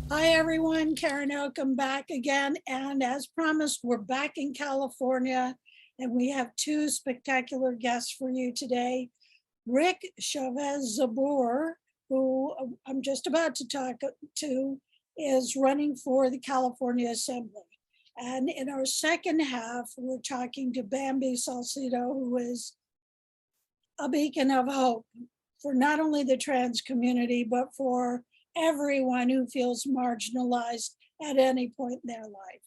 Hi, everyone. Karen Oakham back again. And as promised, we're back in California and we have two spectacular guests for you today. Rick Chavez Zbur, who I'm just about to talk to, is running for the California Assembly. And in our second half, we're talking to Bamby Salcedo, who is a beacon of hope for not only the trans community, but for everyone who feels marginalized at any point in their life.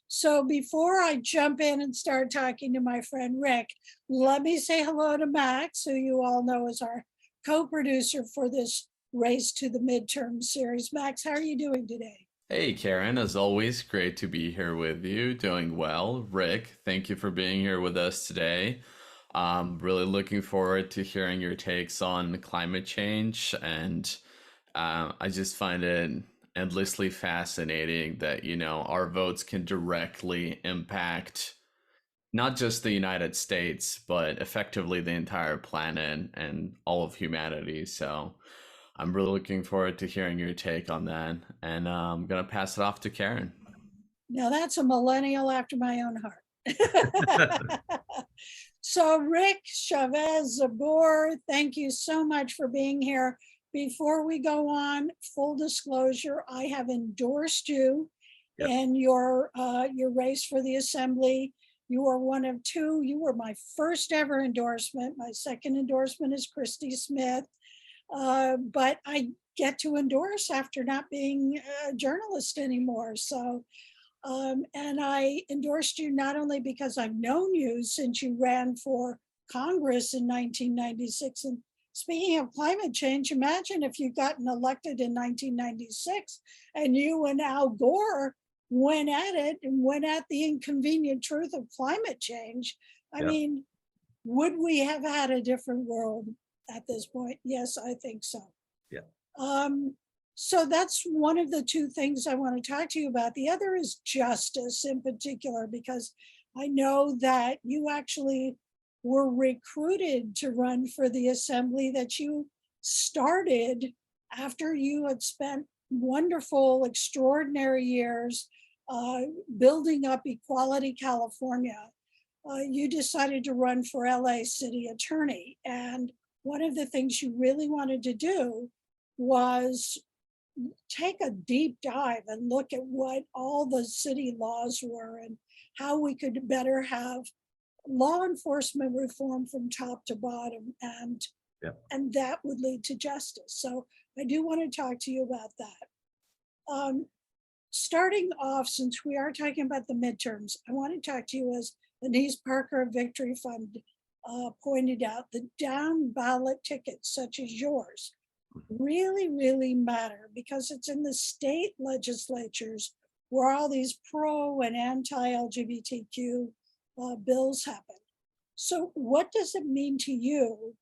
So before I jump in and start talking to my friend Rick, let me say hello to Max, who you all know is our co-producer for this Race to the Midterm series. Max, how are you doing today? Hey Karen, as always, great to be here with you. Doing well. Rick, thank you for being here with us today. Really looking forward to hearing your takes on climate change, and I just find it endlessly fascinating that our votes can directly impact not just the United States, but effectively the entire planet and all of humanity. So I'm really looking forward to hearing your take on that. And I'm going to pass it off to Karen. Now that's a millennial after my own heart. So Rick Chavez Zbur, thank you so much for being here. Before we go on, full disclosure, I have endorsed you Yep. in your race for the assembly. You are one of two. You were my first ever endorsement. My second endorsement is Christy Smith. But I get to endorse after not being a journalist anymore. So and I endorsed you not only because I've known you since you ran for Congress in 1996. And speaking of climate change, imagine if you'd gotten elected in 1996 and you and Al Gore went at it and went at the inconvenient truth of climate change. I Yep. mean, would we have had a different world at this point? Yes, I think so. Yeah. Um, so that's one of the two things I want to talk to you about. The other is justice in particular, because I know that you actually were recruited to run for the assembly, that you started after you had spent wonderful, extraordinary years uh, building up Equality California. You decided to run for LA City Attorney. And one of the things you really wanted to do was take a deep dive and look at what all the city laws were and how we could better have law enforcement reform from top to bottom, Yeah. and that would lead to justice. So I do want to talk to you about that. Um, Starting off, since we are talking about the midterms, I want to talk to you, as Denise Parker of Victory Fund pointed out, the down ballot tickets such as yours really, really matter, because it's in the state legislatures where all these pro and anti-LGBTQ bills happen. So what does it mean to you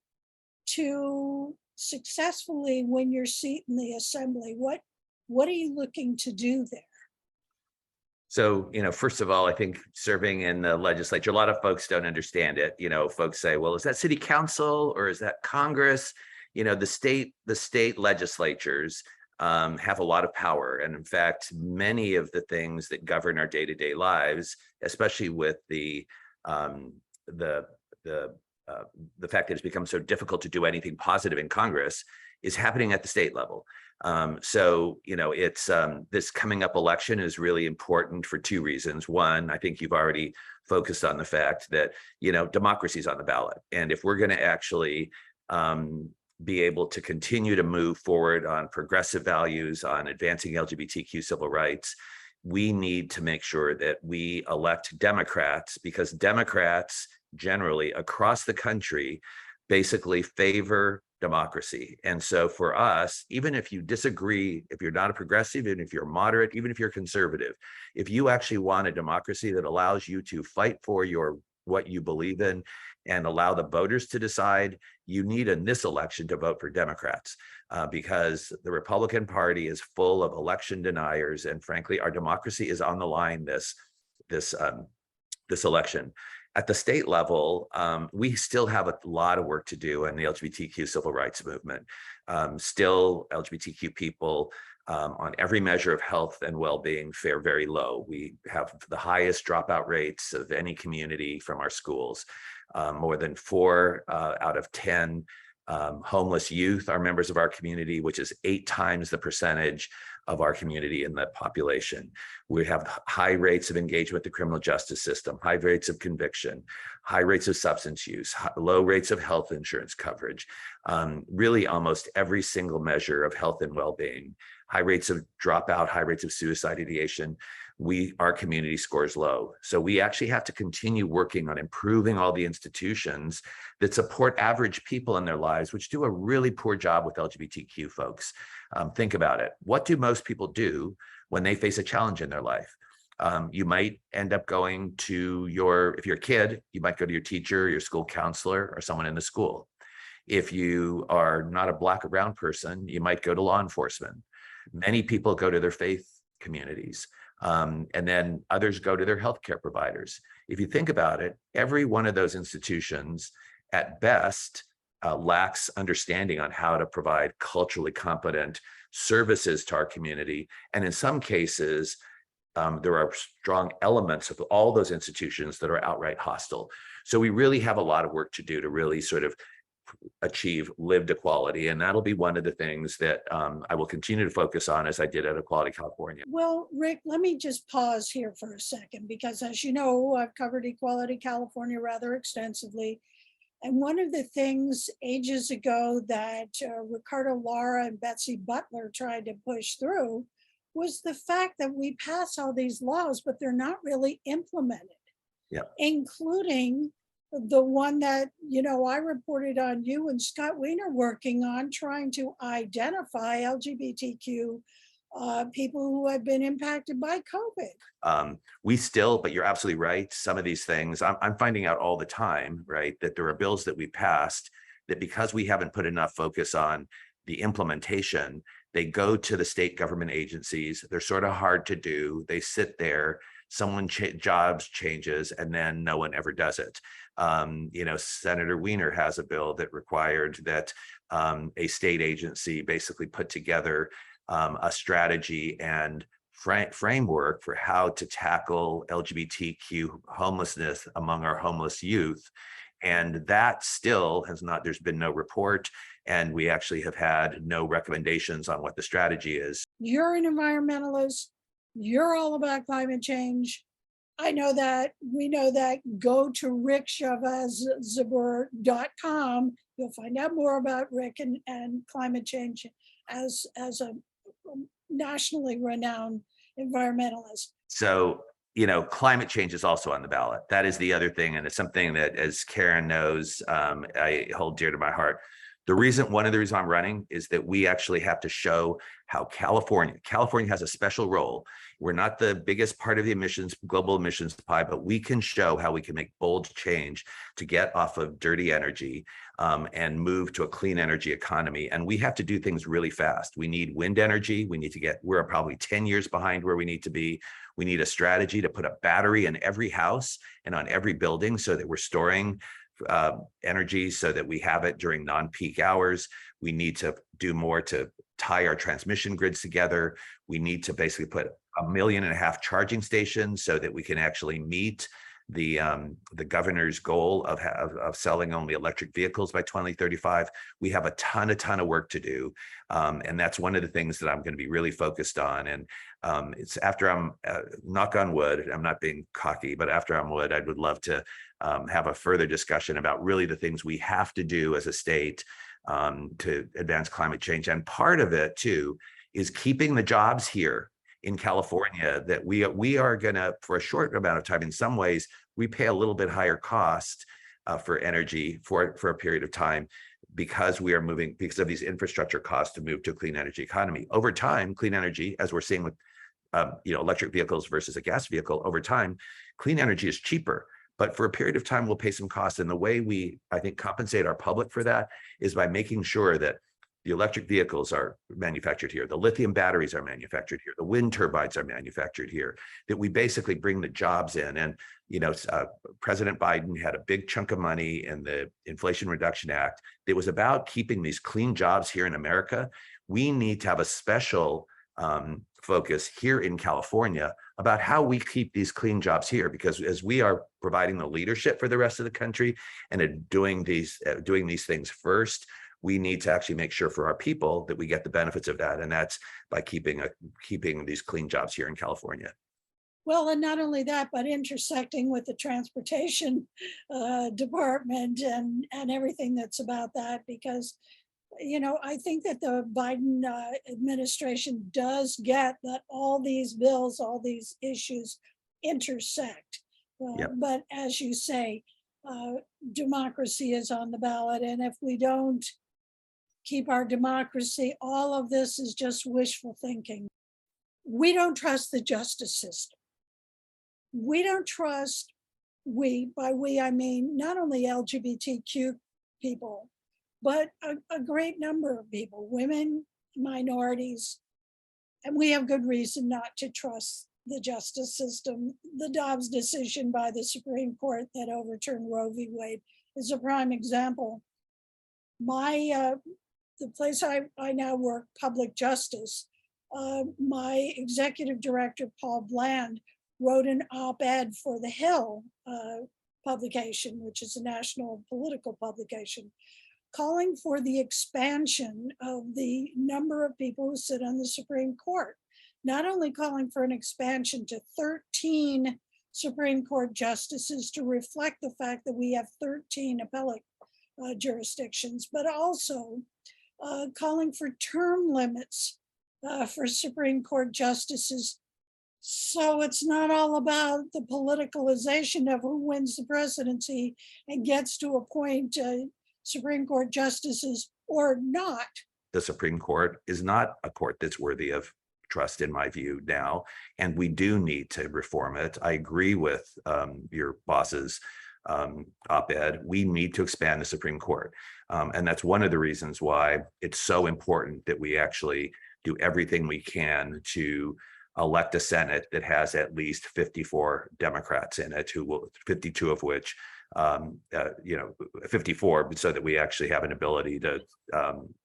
to successfully win your seat in the assembly? What are you looking to do there? So, first of all, I think serving in the legislature, a lot of folks don't understand it. Folks say, well, is that city council or is that Congress? The state legislatures have a lot of power. And in fact, many of the things that govern our day-to-day lives, especially with the fact that it's become so difficult to do anything positive in Congress, is happening at the state level. It's this coming up election is really important for two reasons. One, I think you've already focused on the fact that, democracy is on the ballot. And if we're going to actually be able to continue to move forward on progressive values, on advancing LGBTQ civil rights, we need to make sure that we elect Democrats, because Democrats generally across the country basically favor democracy. And so for us, even if you disagree, if you're not a progressive, even if you're moderate, even if you're conservative, if you actually want a democracy that allows you to fight for what you believe in and allow the voters to decide, you need in this election to vote for Democrats, because the Republican Party is full of election deniers, and frankly, our democracy is on the line this election. At the state level, we still have a lot of work to do in the LGBTQ civil rights movement. Still, LGBTQ people on every measure of health and well-being fare very low. We have the highest dropout rates of any community from our schools. More than 4 out of 10 homeless youth are members of our community, which is 8 times the percentage of our community in the population. We have high rates of engagement with the criminal justice system, high rates of conviction, high rates of substance use, low rates of health insurance coverage, really almost every single measure of health and well-being, high rates of dropout, high rates of suicide ideation. Our community scores low. So we actually have to continue working on improving all the institutions that support average people in their lives, which do a really poor job with LGBTQ folks. Think about it. What do most people do when they face a challenge in their life? You might end up going to if you're a kid, you might go to your teacher, your school counselor, or someone in the school. If you are not a Black or brown person, you might go to law enforcement. Many people go to their faith communities. And then others go to their healthcare providers. If you think about it, every one of those institutions at best lacks understanding on how to provide culturally competent services to our community. And in some cases, there are strong elements of all those institutions that are outright hostile. So we really have a lot of work to do to really sort of achieve lived equality. And that'll be one of the things that I will continue to focus on, as I did at Equality California. Well, Rick, let me just pause here for a second, because as you know, I've covered Equality California rather extensively. And one of the things ages ago that Ricardo Lara and Betsy Butler tried to push through was the fact that we pass all these laws, but they're not really implemented. Yeah. Including the one that, I reported on you and Scott Wiener working on, trying to identify LGBTQ people who have been impacted by COVID. But you're absolutely right. Some of these things, I'm finding out all the time, right, that there are bills that we passed that because we haven't put enough focus on the implementation, they go to the state government agencies. They're sort of hard to do. They sit there, jobs changes, and then no one ever does it. Senator Wiener has a bill that required that a state agency basically put together a strategy and framework for how to tackle LGBTQ homelessness among our homeless youth. And that still there's been no report, and we actually have had no recommendations on what the strategy is. You're an environmentalist. You're all about climate change. I know that. We know that. Go to rickchavezzbur.com. You'll find out more about Rick and climate change as a nationally renowned environmentalist. So, climate change is also on the ballot. That is the other thing. And it's something that, as Karen knows, I hold dear to my heart. One of the reasons I'm running is that we actually have to show how California has a special role. We're not the biggest part of the global emissions pie, but we can show how we can make bold change to get off of dirty energy and move to a clean energy economy. And we have to do things really fast. We need wind energy. We're probably 10 years behind where we need to be. We need a strategy to put a battery in every house and on every building so that we're storing energy so that we have it during non-peak hours. We need to do more to tie our transmission grids together. We need to basically put 1.5 million charging stations so that we can actually meet the governor's goal of selling only electric vehicles by 2035. We have a ton of work to do. And that's one of the things that I'm going to be really focused on. And it's after I'm, knock on wood, I'm not being cocky, but after I'm wood, I would love to have a further discussion about really the things we have to do as a state to advance climate change. And part of it too is keeping the jobs here in California that we are gonna, for a short amount of time, in some ways, we pay a little bit higher cost for energy for a period of time because we are moving, because of these infrastructure costs to move to a clean energy economy. Over time, clean energy, as we're seeing with electric vehicles versus a gas vehicle, over time, clean energy is cheaper. But for a period of time, we'll pay some costs. And the way we, I think, compensate our public for that is by making sure that The electric vehicles are manufactured here. The lithium batteries are manufactured here. The wind turbines are manufactured here. That we basically bring the jobs in. And, President Biden had a big chunk of money in the Inflation Reduction Act that was about keeping these clean jobs here in America. We need to have a special focus here in California about how we keep these clean jobs here, because as we are providing the leadership for the rest of the country and doing these things first, we need to actually make sure for our people that we get the benefits of that, and that's by keeping these clean jobs here in California. Well, and not only that, but intersecting with the transportation department and everything that's about that, because I think that the Biden administration does get that all these bills, all these issues intersect. Yep. But as you say, democracy is on the ballot. And if we don't keep our democracy, all of this is just wishful thinking. We don't trust the justice system. We don't trust, by we, I mean, not only LGBTQ people, but a great number of people, women, minorities, and we have good reason not to trust the justice system. The Dobbs decision by the Supreme Court that overturned Roe v. Wade is a prime example. The place I now work, public justice, my executive director, Paul Bland, wrote an op-ed for The Hill publication, which is a national political publication, calling for the expansion of the number of people who sit on the Supreme Court, not only calling for an expansion to 13 Supreme Court justices to reflect the fact that we have 13 appellate jurisdictions, but also calling for term limits for Supreme Court justices. So it's not all about the politicalization of who wins the presidency and gets to appoint Supreme Court justices or not. The Supreme Court is not a court that's worthy of trust, in my view, now, and we do need to reform it. I agree with your boss's op-ed. We need to expand the Supreme Court. And that's one of the reasons why it's so important that we actually do everything we can to elect a Senate that has at least 54 Democrats in it, 52 of which 54, so that we actually have an ability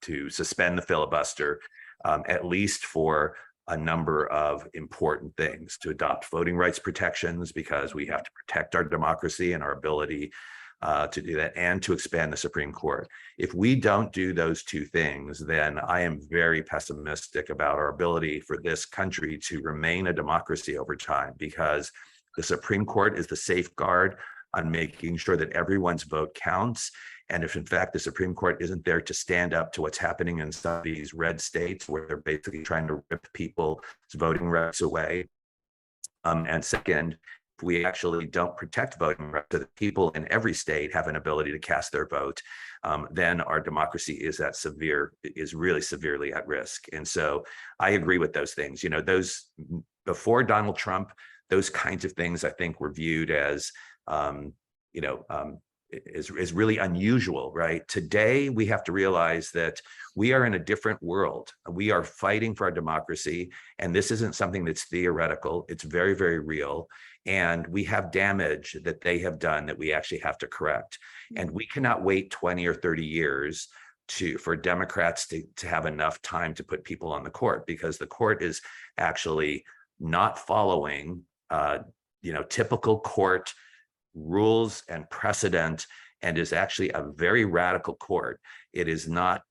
to suspend the filibuster, at least for a number of important things, to adopt voting rights protections, because we have to protect our democracy and our ability to do that, and to expand the Supreme Court. If we don't do those two things, then I am very pessimistic about our ability for this country to remain a democracy over time, because the Supreme Court is the safeguard on making sure that everyone's vote counts. And if in fact the Supreme Court isn't there to stand up to what's happening in some of these red states where they're basically trying to rip people's voting rights away, and second, if we actually don't protect voting rights so that people in every state have an ability to cast their vote, then our democracy is really severely at risk. And so I agree with those things. Those before Donald Trump, those kinds of things I think were viewed as is really unusual, right? Today, we have to realize that we are in a different world. We are fighting for our democracy, and this isn't something that's theoretical. It's very, very real. And we have damage that they have done that we actually have to correct. And we cannot wait 20 or 30 years for Democrats to have enough time to put people on the court, because the court is actually not following typical court rules and precedent, and is actually a very radical court. It is not,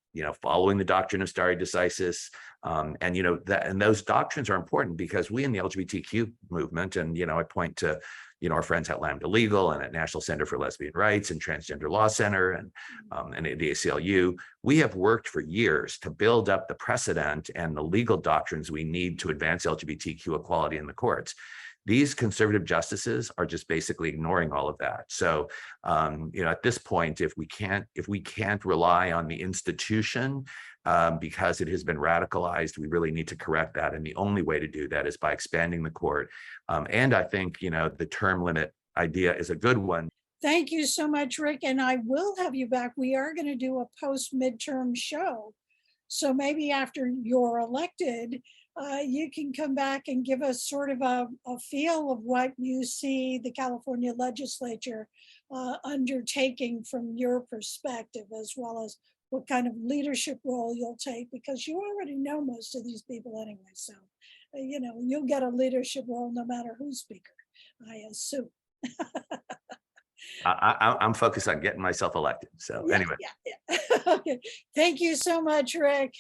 following the doctrine of stare decisis, and those doctrines are important because we in the LGBTQ movement, and I point to our friends at Lambda Legal and at National Center for Lesbian Rights and Transgender Law Center and at the ACLU, we have worked for years to build up the precedent and the legal doctrines we need to advance LGBTQ equality in the courts. These conservative justices are just basically ignoring all of that. So, at this point, if we can't rely on the institution because it has been radicalized, we really need to correct that. And the only way to do that is by expanding the court. And I think, the term limit idea is a good one. Thank you so much, Rick. And I will have you back. We are going to do a post midterm show. So maybe after you're elected, you can come back and give us sort of a feel of what you see the California legislature undertaking from your perspective, as well as what kind of leadership role you'll take, because you already know most of these people anyway. So, you'll get a leadership role no matter who's speaker, I assume. I'm focused on getting myself elected. So Yeah, anyway, yeah. Okay. Thank you so much, Rick.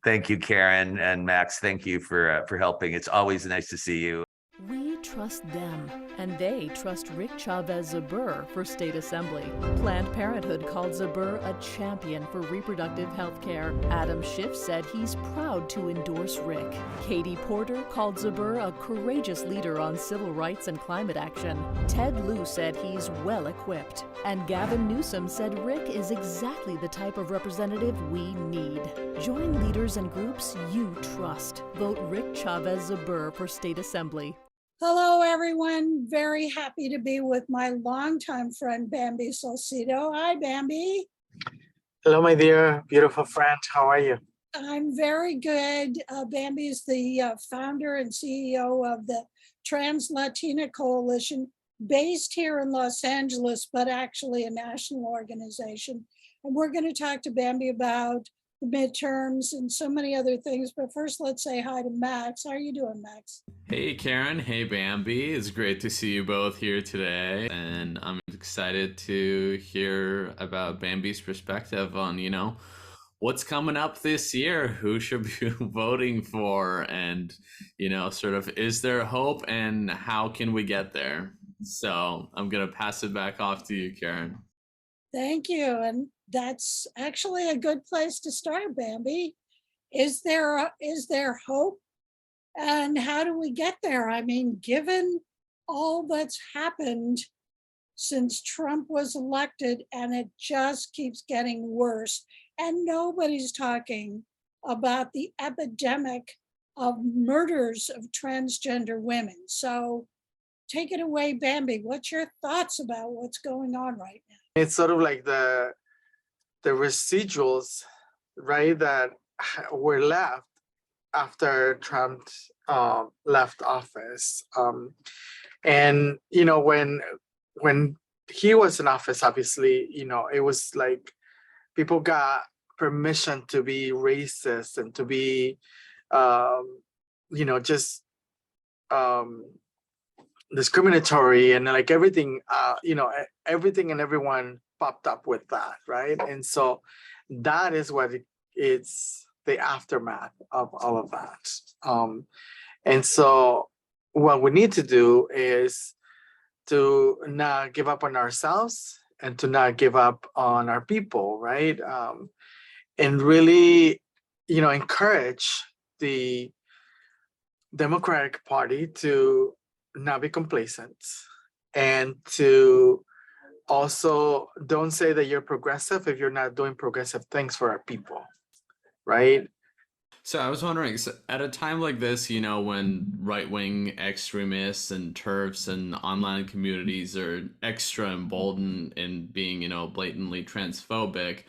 thank you, Karen and Max. Thank you for helping. It's always nice to see you. We trust them, and they trust Rick Chavez Zbur for State Assembly. Planned Parenthood called Zbur a champion for reproductive health care. Adam Schiff said he's proud to endorse Rick. Katie Porter called Zbur a courageous leader on civil rights and climate action. Ted Lieu said he's well equipped. And Gavin Newsom said Rick is exactly the type of representative we need. Join leaders and groups you trust. Vote Rick Chavez Zbur for State Assembly. Hello, everyone. Very happy to be with my longtime friend, Bamby Salcedo. Hi, Bamby. Hello, my dear, beautiful friend. How are you? I'm very good. Bamby is the founder and CEO of the Trans Latina Coalition, based here in Los Angeles, but actually a national organization. And we're going to talk to Bamby about the midterms and so many other things. But first, let's say hi to Max. How are you doing, Max? Hey Karen, hey Bamby. It's great to see you both here today. And I'm excited to hear about Bamby's perspective on, what's coming up this year, who should be voting for, and, sort of, is there hope and how can we get there? So I'm going to pass it back off to you, Karen. Thank you. And that's actually a good place to start, Bamby. Is there hope? And how do we get there? I mean, given all that's happened since Trump was elected, and it just keeps getting worse, and nobody's talking about the epidemic of murders of transgender women. So take it away, Bamby. What's your thoughts about what's going on right now? It's sort of like the residuals, right, that were left after Trump left office. And, when he was in office, obviously, it was like people got permission to be racist and to be, just discriminatory, and like everything, everything and everyone popped up with that, right? And so that is what it's the aftermath of all of that. And so what we need to do is to not give up on ourselves and to not give up on our people, right? And really, encourage the Democratic Party to not be complacent, and to also don't say that you're progressive if you're not doing progressive things for our people, right? So I was wondering, so at a time like this, when right-wing extremists and TERFs and online communities are extra emboldened in being, blatantly transphobic,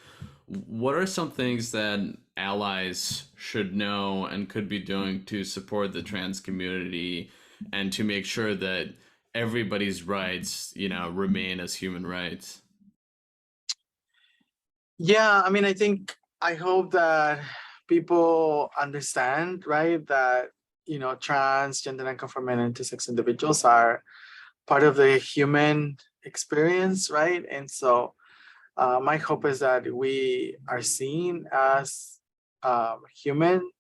what are some things that allies should know and could be doing to support the trans community and to make sure that everybody's rights, remain as human rights? Yeah, I mean, I hope that people understand, right, that, trans, gender nonconforming, and intersex individuals are part of the human experience, right? And so my hope is that we are seen as human,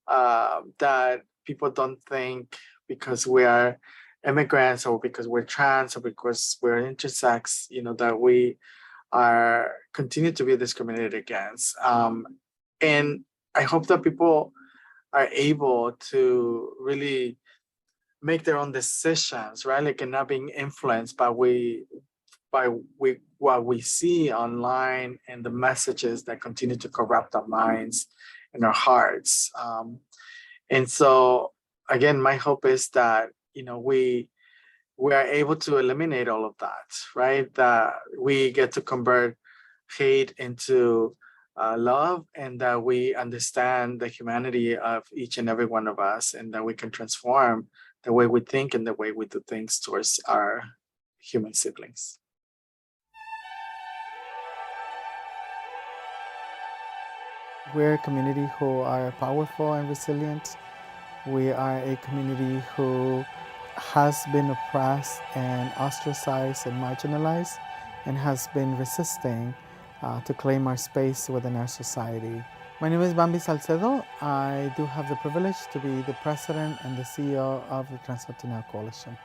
that people don't think because we are immigrants or because we're trans or because we're intersex, that we are continue to be discriminated against. And I hope that people are able to really make their own decisions, right? Like, and not being influenced by what we see online and the messages that continue to corrupt our minds and our hearts. And so, again, my hope is that, we are able to eliminate all of that, right? That we get to convert hate into love, and that we understand the humanity of each and every one of us, and that we can transform the way we think and the way we do things towards our human siblings. We're a community who are powerful and resilient. We are a community who has been oppressed and ostracized and marginalized, and has been resisting to claim our space within our society. My name is Bamby Salcedo. I do have the privilege to be the president and the CEO of the Trans-Latina Coalition.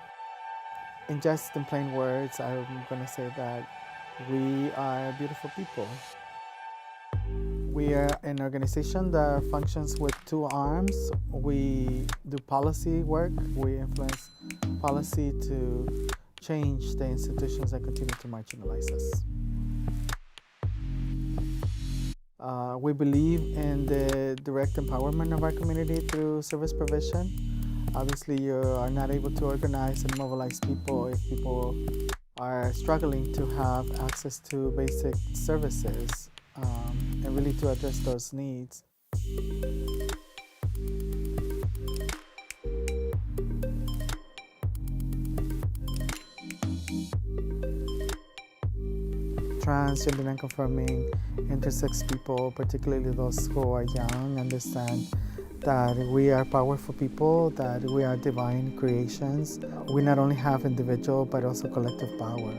In just in plain words, I'm going to say that we are beautiful people. We are an organization that functions with two arms. We do policy work. We influence policy to change the institutions that continue to marginalize us. We believe in the direct empowerment of our community through service provision. Obviously, you are not able to organize and mobilize people if people are struggling to have access to basic services, and really to address those needs. Transgender, non-conforming, intersex people, particularly those who are young, understand that we are powerful people, that we are divine creations. We not only have individual but also collective power.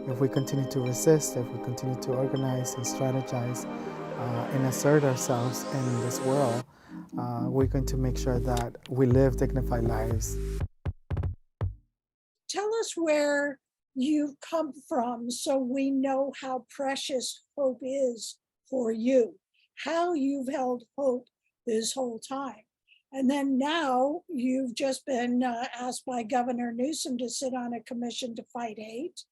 If we continue to resist, if we continue to organize and strategize and assert ourselves in this world, we're going to make sure that we live dignified lives. Tell us where you've come from so we know how precious hope is for you, how you've held hope this whole time. And then now you've just been asked by Governor Newsom to sit on a commission to fight hate.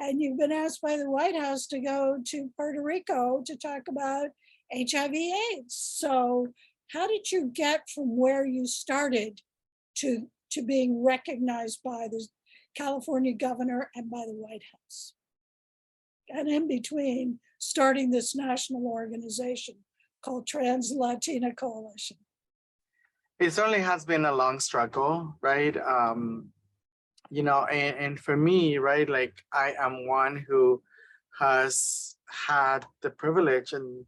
And you've been asked by the White House to go to Puerto Rico to talk about HIV/AIDS. So how did you get from where you started to being recognized by the California governor and by the White House? And in between, starting this national organization called Trans-Latina Coalition. It certainly has been a long struggle, right? You know, and for me, right, like I am one who has had the privilege and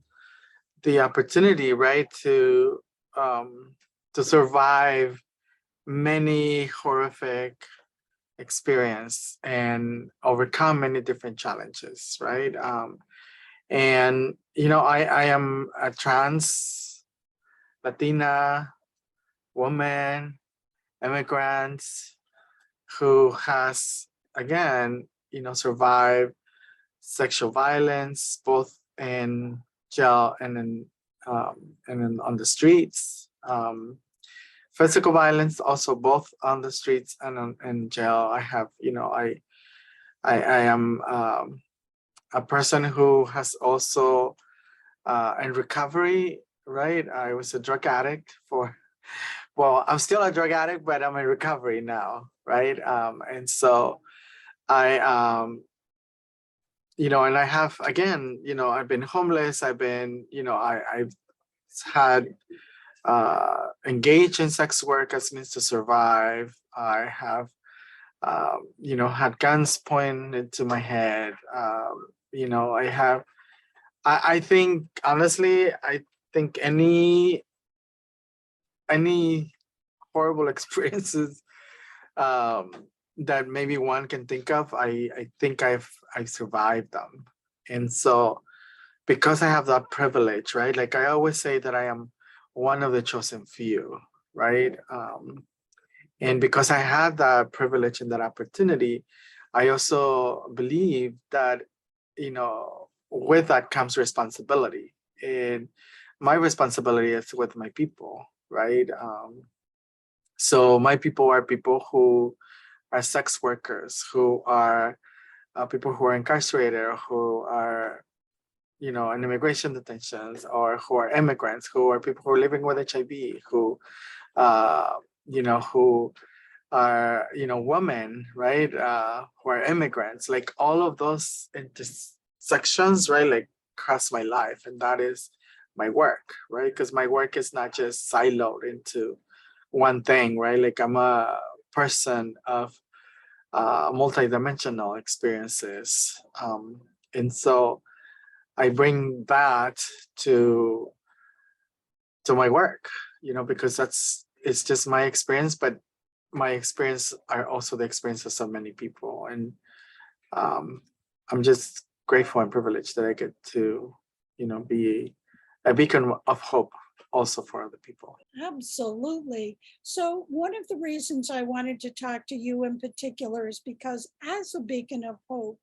the opportunity, right, to survive many horrific experience and overcome many different challenges, right? And you know, I am a trans Latina woman, immigrant, who has, again, you know, survived sexual violence, both in jail and then on the streets. Physical violence, also both on the streets and in jail. I have, you know, I am a person who has also in recovery, right? I was a drug addict well, I'm still a drug addict, but I'm in recovery now, right? And so I, you know, and I have, again, you know, I've been homeless. I've been, you know, I've had engaged in sex work as means to survive. I have, you know, had guns pointed to my head. You know, I think, honestly, I think any horrible experiences that maybe one can think of, I think I've survived them. And so because I have that privilege, right? Like I always say that I am one of the chosen few, right? And because I had that privilege and that opportunity, I also believe that, you know, with that comes responsibility. And my responsibility is with my people, right? So my people are people who are sex workers, who are people who are incarcerated, who are, you know, in immigration detentions, or who are immigrants, who are people who are living with HIV, who, you know, who are, you know, women, right, who are immigrants, like all of those intersections, right, like across my life, and that is my work, right? Because my work is not just siloed into one thing, right? Like I'm a person of multidimensional experiences. And so I bring that to my work, because it's just my experience, but my experience are also the experiences of many people. And I'm just grateful and privileged that I get to, be a beacon of hope also for other people. Absolutely. So one of the reasons I wanted to talk to you in particular is because as a beacon of hope,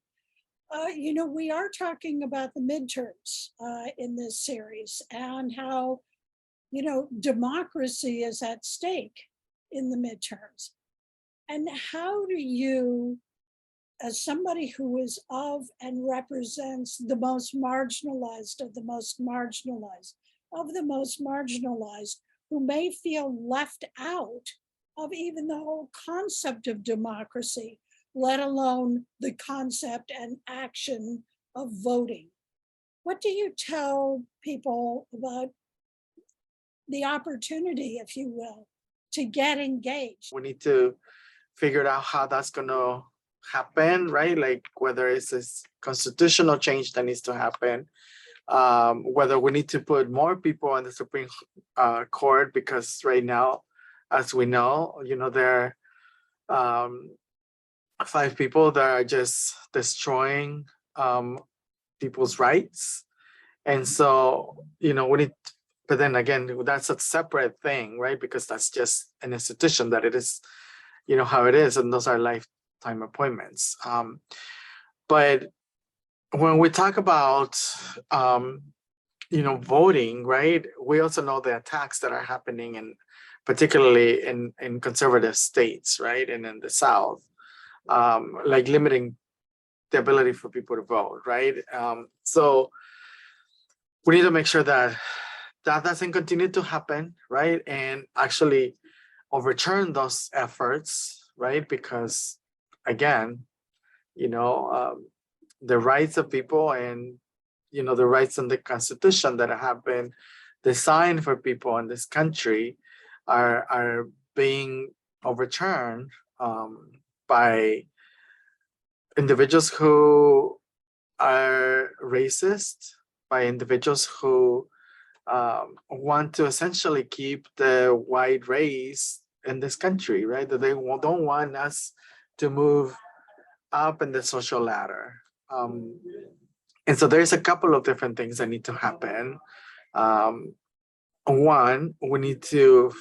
we are talking about the midterms in this series and how, democracy is at stake in the midterms. And how do you, as somebody who is of and represents the most marginalized of the most marginalized, who may feel left out of even the whole concept of democracy, let alone the concept and action of voting. What do you tell people about the opportunity, if you will, to get engaged? We need to figure out how that's going to happen, right? Like whether it's this constitutional change that needs to happen, whether we need to put more people on the Supreme Court, because right now, as we know, there are 5 people that are just destroying people's rights. And so, we need, but then again, that's a separate thing, right? Because that's just an institution that it is, how it is, and those are lifetime appointments. But when we talk about, voting, right, we also know the attacks that are happening, and particularly in conservative states, right, and in the South, like limiting the ability for people to vote, right? So we need to make sure that that doesn't continue to happen, right? And actually overturn those efforts, right? Because again, the rights of people and, the rights in the Constitution that have been designed for people in this country are being overturned by individuals who are racist, by individuals who want to essentially keep the white race in this country, right? That they don't want us to move up in the social ladder. And so there's a couple of different things that need to happen. One, we need to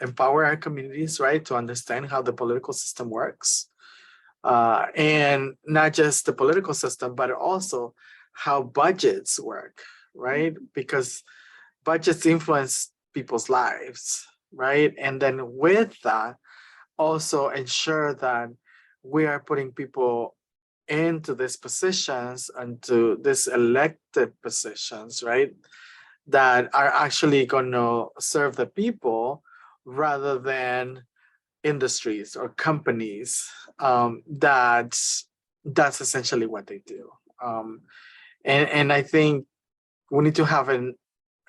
empower our communities, right, to understand how the political system works. And not just the political system, but also how budgets work, right? Because budgets influence people's lives, right? And then with that, also ensure that we are putting people into these positions and to these elected positions, right, that are actually going to serve the people rather than industries or companies. That's essentially what they do. And I think we need to have a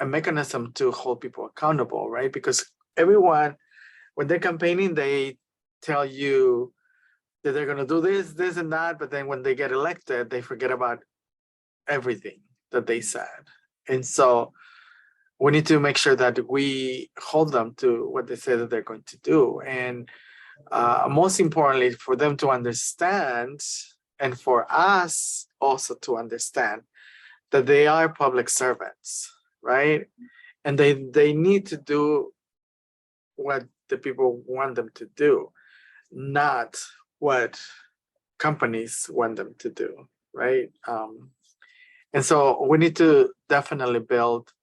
mechanism to hold people accountable, right? Because everyone, when they're campaigning, they tell you that they're going to do this, and that, but then when they get elected, they forget about everything that they said. And so we need to make sure that we hold them to what they say that they're going to do. And most importantly, for them to understand, and for us also to understand, that they are public servants, right? And they need to do what the people want them to do, not what companies want them to do, right? And so we need to definitely build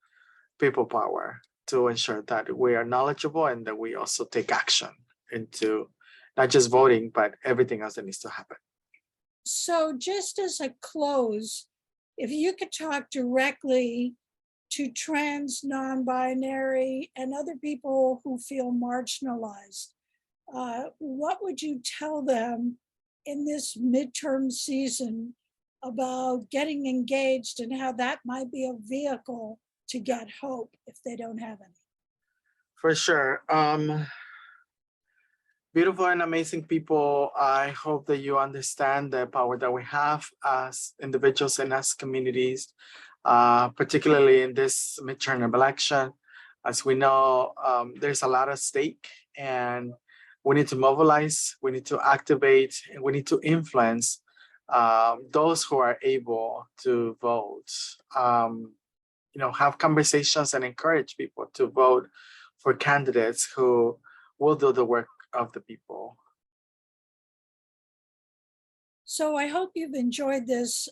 people power to ensure that we are knowledgeable and that we also take action into not just voting, but everything else that needs to happen. So just as a close, if you could talk directly to trans, non-binary, and other people who feel marginalized, what would you tell them in this midterm season about getting engaged and how that might be a vehicle to get hope if they don't have any. For sure. Beautiful and amazing people, I hope that you understand the power that we have as individuals and as communities, particularly in this midterm election. As we know, there's a lot at stake, and we need to mobilize, we need to activate, and we need to influence those who are able to vote. Have conversations and encourage people to vote for candidates who will do the work of the people. So I hope you've enjoyed this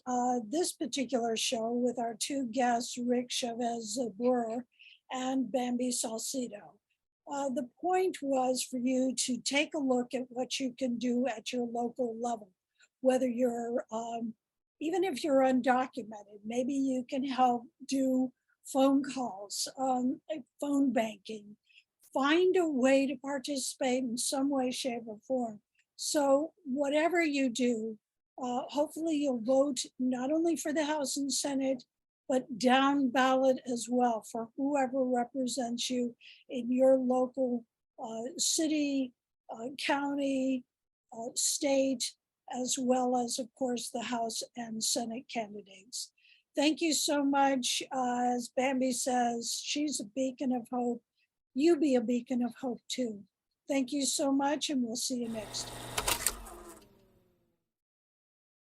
particular show with our two guests, Rick Chavez Zbur and Bamby Salcedo. The point was for you to take a look at what you can do at your local level, whether you're, even if you're undocumented, maybe you can help do phone calls, phone banking. Find a way to participate in some way, shape, or form. So whatever you do, hopefully you'll vote not only for the House and Senate, but down ballot as well for whoever represents you in your local city, county, state, as well as, of course, the House and Senate candidates. Thank you so much. As Bamby says, she's a beacon of hope. You be a beacon of hope too. Thank you so much, and we'll see you next time.